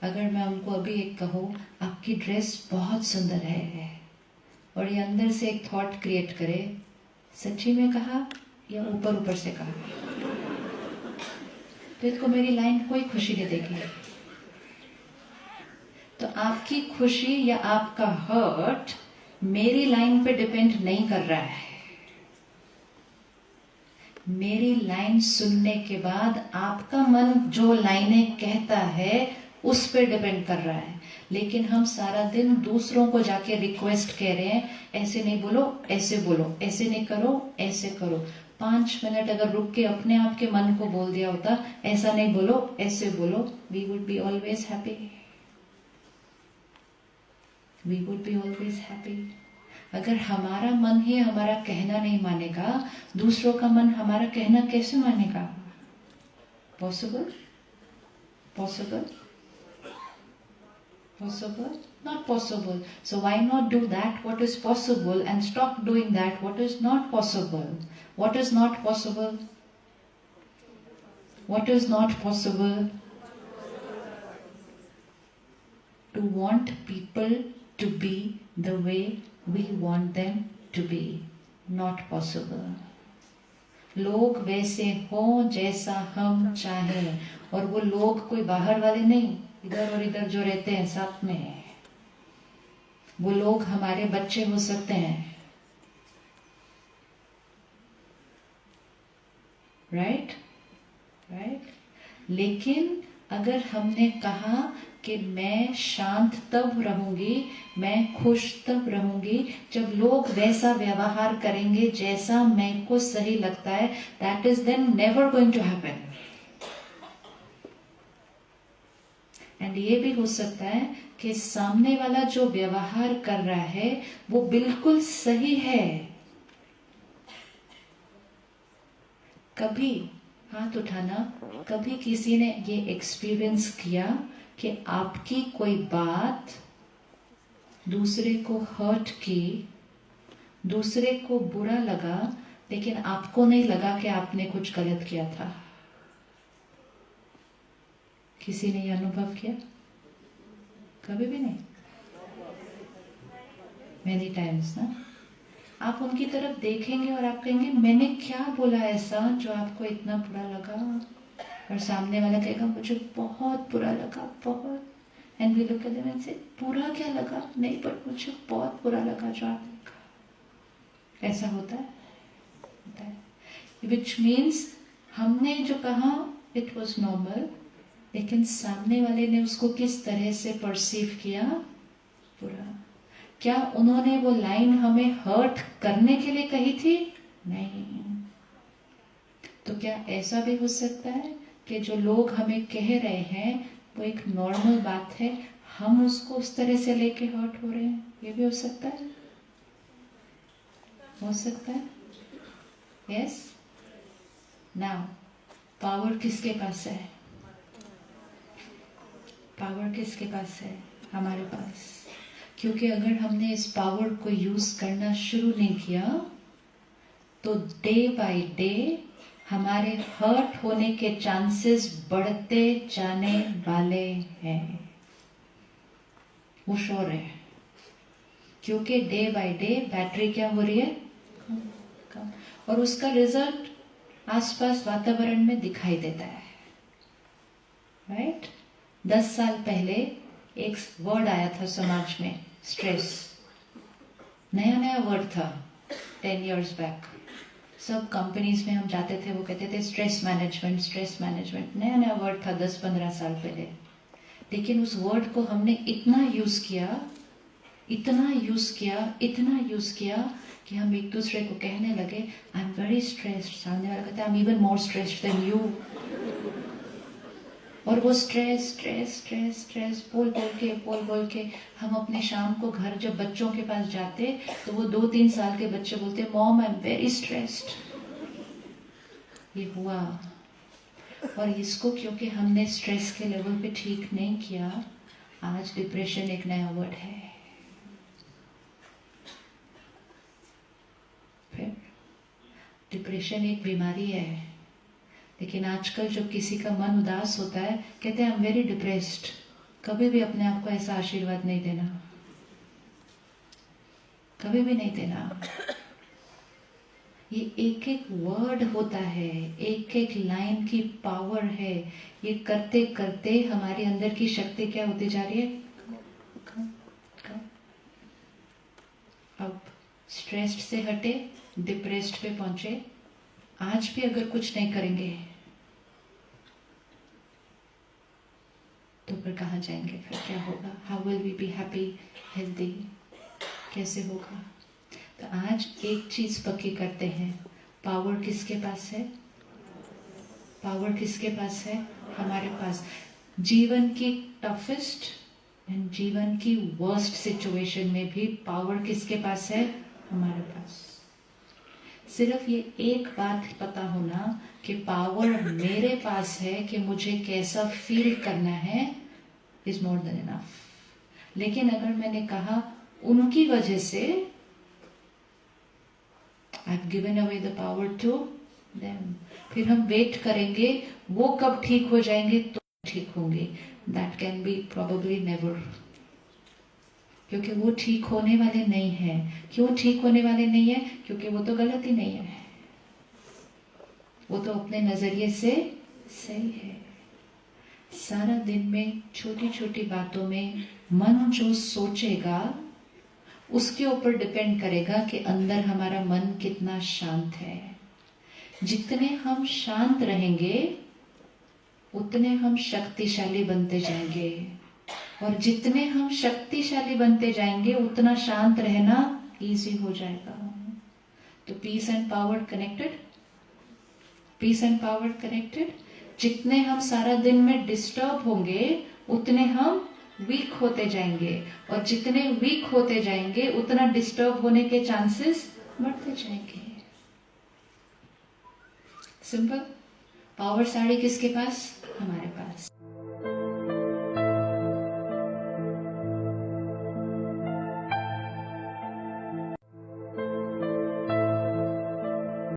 अगर मैं उनको अभी एक कहूँ आपकी ड्रेस बहुत सुंदर है, और ये अंदर से एक थॉट क्रिएट करे, सच्ची में कहा या ऊपर ऊपर से कहा, तो इसको मेरी लाइन कोई खुशी नहीं देगी। तो आपकी खुशी या आपका हर्ट मेरी लाइन पे डिपेंड नहीं कर रहा है। मेरी लाइन सुनने के बाद आपका मन जो लाइनें कहता है उस पे डिपेंड कर रहा है। लेकिन हम सारा दिन दूसरों को जाके रिक्वेस्ट कह रहे हैं, ऐसे नहीं बोलो, ऐसे बोलो, ऐसे नहीं करो, ऐसे करो। 5 मिनट अगर रुक के अपने आप के मन को बोल दिया होता, ऐसा नहीं बोलो, ऐसे बोलो, we would be always happy. We would be always happy. अगर हमारा मन ही हमारा कहना नहीं मानेगा, दूसरों का मन हमारा कहना कैसे मानेगा? Possible? Possible? Possible? Not possible. So why not do that what is possible and stop doing that what is not possible? What is not possible? What is not possible? To want people to be the way we want them to be. Not possible. लोग वैसे हों जैसा हम चाहें, और वो लोग कोई बाहर वाले नहीं, इधर और इधर जो रहते हैं साथ में, वो लोग हमारे बच्चे हो सकते हैं। राइट? लेकिन अगर हमने कहा कि मैं शांत तब रहूंगी, मैं खुश तब रहूंगी जब लोग वैसा व्यवहार करेंगे जैसा मैं को सही लगता है, that is then never going to happen. And ये भी हो सकता है कि सामने वाला जो व्यवहार कर रहा है वो बिल्कुल सही है। कभी हाथ उठाना, कभी किसी ने ये एक्सपीरियंस किया कि आपकी कोई बात दूसरे को हर्ट की, दूसरे को बुरा लगा, लेकिन आपको नहीं लगा कि आपने कुछ गलत किया था? किसी ने ये अनुभव किया? कभी भी नहीं? मेनी टाइम्स ना। आप उनकी तरफ देखेंगे और आप कहेंगे मैंने क्या बोला ऐसा जो आपको इतना बुरा लगा, और सामने वाला कहेगा मुझे बहुत बुरा लगा, बहुत। And we look at them and से बुरा क्या लगा? नहीं, बट मुझे बहुत बुरा लगा जो आपने कहा। ऐसा होता है। विच मीन्स हमने जो कहा इट वॉज नॉर्मल, लेकिन सामने वाले ने उसको किस तरह से परसीव किया? बुरा। क्या उन्होंने वो लाइन हमें हर्ट करने के लिए कही थी? नहीं। तो क्या ऐसा भी हो सकता है कि जो लोग हमें कह रहे हैं वो एक नॉर्मल बात है, हम उसको उस तरह से लेके हर्ट हो रहे हैं? ये भी हो सकता है। हो सकता है। यस। नाउ पावर किसके पास है? पावर किसके पास है? हमारे पास। क्योंकि अगर हमने इस पावर को यूज करना शुरू नहीं किया तो डे बाय डे हमारे हर्ट होने के चांसेस बढ़ते जाने वाले हैं। वो श्योर है, क्योंकि डे बाय डे बैटरी क्या हो रही है? कम। और उसका रिजल्ट आसपास वातावरण में दिखाई देता है। राइट? 10 साल पहले एक वर्ड आया था समाज में, स्ट्रेस। नया नया वर्ड था 10 years बैक। सब कंपनीज में हम जाते थे, वो कहते थे स्ट्रेस मैनेजमेंट, स्ट्रेस मैनेजमेंट। नया नया वर्ड था 10-15 साल पहले। लेकिन उस वर्ड को हमने इतना यूज किया, इतना यूज किया, इतना यूज किया कि हम एक दूसरे को कहने लगे आई एम वेरी स्ट्रेस्ड। सामने वाला कहता है I am even more stressed than you. और वो स्ट्रेस स्ट्रेस स्ट्रेस स्ट्रेस बोल बोल के हम अपने शाम को घर जब बच्चों के पास जाते तो वो 2-3 साल के बच्चे बोलते mom I am very stressed. ये हुआ। और इसको क्योंकि हमने स्ट्रेस के लेवल पे ठीक नहीं किया, आज डिप्रेशन एक नया वर्ड है। फिर डिप्रेशन एक बीमारी है। लेकिन आजकल जब किसी का मन उदास होता है कहते हैं आई एम वेरी डिप्रेस्ड। कभी भी अपने आप को ऐसा आशीर्वाद नहीं देना, कभी भी नहीं देना। ये एक एक वर्ड होता है, एक एक लाइन की पावर है। ये करते करते हमारे अंदर की शक्ति क्या होती जा रही है? कम, कम। अब स्ट्रेस्ड से हटे, डिप्रेस्ड पे पहुंचे। आज भी अगर कुछ नहीं करेंगे तो फिर कहाँ जाएंगे? फिर क्या होगा? How will we be happy, healthy? कैसे होगा? तो आज एक चीज पक्की करते हैं, पावर किसके पास है? पावर किसके पास है? हमारे पास। जीवन की टफेस्ट एंड जीवन की वर्स्ट सिचुएशन में भी पावर किसके पास है? हमारे पास। सिर्फ ये एक बात पता होना कि पावर मेरे पास है कि मुझे कैसा फील करना है, इज मोर देन इनफ। लेकिन अगर मैंने कहा उनकी वजह से I've given away the power to them, फिर हम वेट करेंगे वो कब ठीक हो जाएंगे तो ठीक होंगे। That can be probably never, क्योंकि वो ठीक होने वाले नहीं है। क्यों ठीक होने वाले नहीं है? क्योंकि वो तो गलत ही नहीं है, वो तो अपने नजरिए से सही है। सारा दिन में छोटी छोटी बातों में मन जो सोचेगा उसके ऊपर डिपेंड करेगा कि अंदर हमारा मन कितना शांत है। जितने हम शांत रहेंगे उतने हम शक्तिशाली बनते जाएंगे, और जितने हम शक्तिशाली बनते जाएंगे उतना शांत रहना इजी हो जाएगा। तो peace and power connected, peace and power connected. जितने हम सारा दिन में डिस्टर्ब होंगे उतने हम वीक होते जाएंगे, और जितने वीक होते जाएंगे उतना डिस्टर्ब होने के चांसेस बढ़ते जाएंगे। सिंपल। पावर साड़ी किसके पास?